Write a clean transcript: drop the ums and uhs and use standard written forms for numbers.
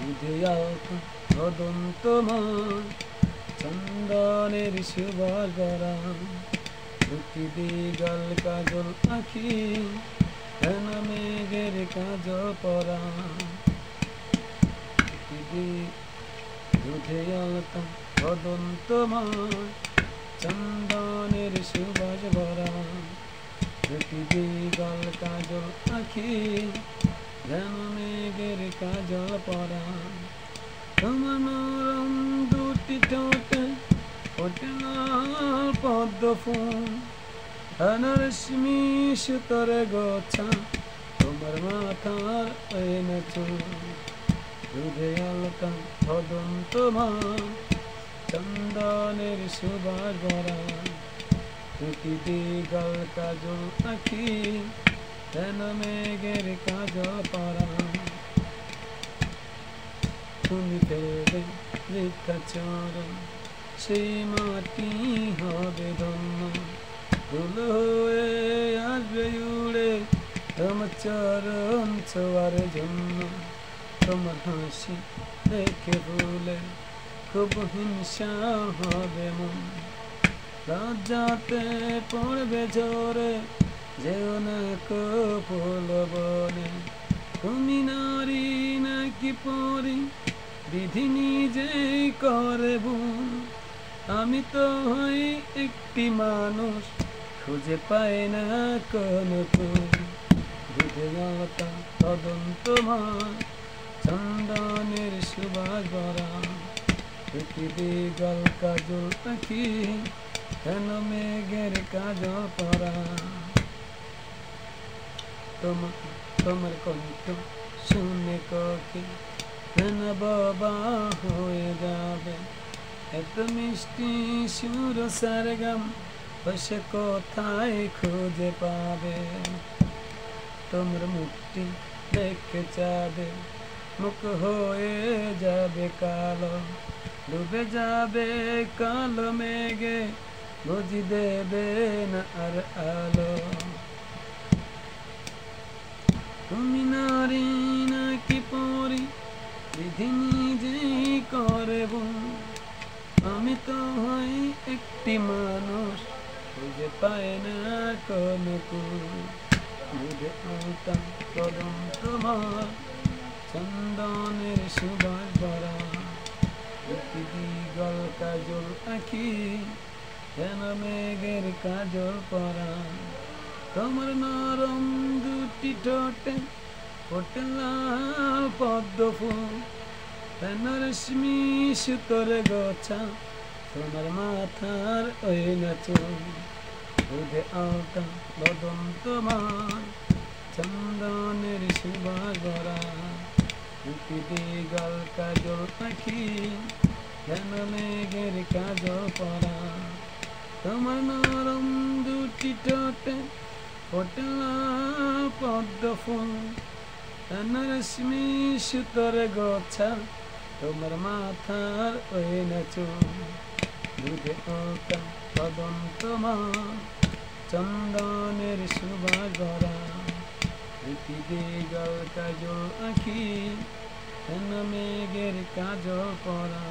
দুধে অদন্তমান চন্দনের সুবাস ভরা দুটি দিগল কাজল আঁখি হেন মেঘের কাজল পরা দুধে আলতা অদন্তমান চন্দনের সুবাস ভরা দুটি দিগল কাজল আঁখি যেন মেঘের কাজল পরা তোমার নরম দুটি ঠোঁটে ফোটে লাল পদ্ম ফুল রশ্মি সুতরে গোছা তোমার মাথার এনে চুল দুধে আলতা অদন্তমান চন্দনের সুবাস ভরা দুটি দিগল কাজল আঁখি যেন মেঘের কাজল পরা তুমি ফেলবে রেখা চরণ সেই মাটি হবে ধন্য ফুল হয়ে আসবে উড়ে তোমার চরণ ছোঁয়ার জন্য তোমার হাসি দেখে ভুলে খুব হিংসা হবে মন লজ্জাতে পড়বে ঝরে যেও না ফুল বনে তুমি নারী নাকি পরি বিধি নিজেই করে বোন আমি তো হই একটি মানুষ খুঁজে পাই না কোনো দুধে আলতা অদন্তমান চন্দনের সুবাস ভরা দুটি দিগল কাজল আঁখি হেন মেঘের কাজল পরা তোমার কণ্ঠ শুনে কখি হেন বাবা হয়ে যাবে এত মিষ্টি সুর সারগাম সে কোথায় খুঁজে পাবে তোমার মুখটি দেখে চাঁদে মুখ হয়ে যাবে কালো ডুবে যাবে কালো মেঘে বুঝি দেবে না আর আলো তুমি নারী নাকি পরি বিধি নিজেই করে বোন আমি তো হই একটি মানুষ খুঁজে পায় না কোনো দুধে আলতা অদন্তমান চন্দনের সুবাস ভরা দুটি দিগল কাজল আঁখি যেন মেঘের কাজল পরা তোমার নরম দুটি ঠোঁটে ফোটে লাল পদ্ম ফুল রশ্মি সুতরে গোছা তোমার মাথার ওই চুল দুধে আলতা অদন্তমান চন্দনের সুবাস ভরা দুটি দিগল কাজল আঁখি যেন মেঘের কাজল পরা তোমার নরম দুটি ঠোঁটে ফোটে লাল পদ্ম ফুল রশ্মি সুতরে গোছা তোমার মাথার ওই চুল দুধে আলতা অদন্তমান চন্দনের সুবাস ভরা দুটি দিগল কাজল আঁখি হেন মেঘের কাজল পরা।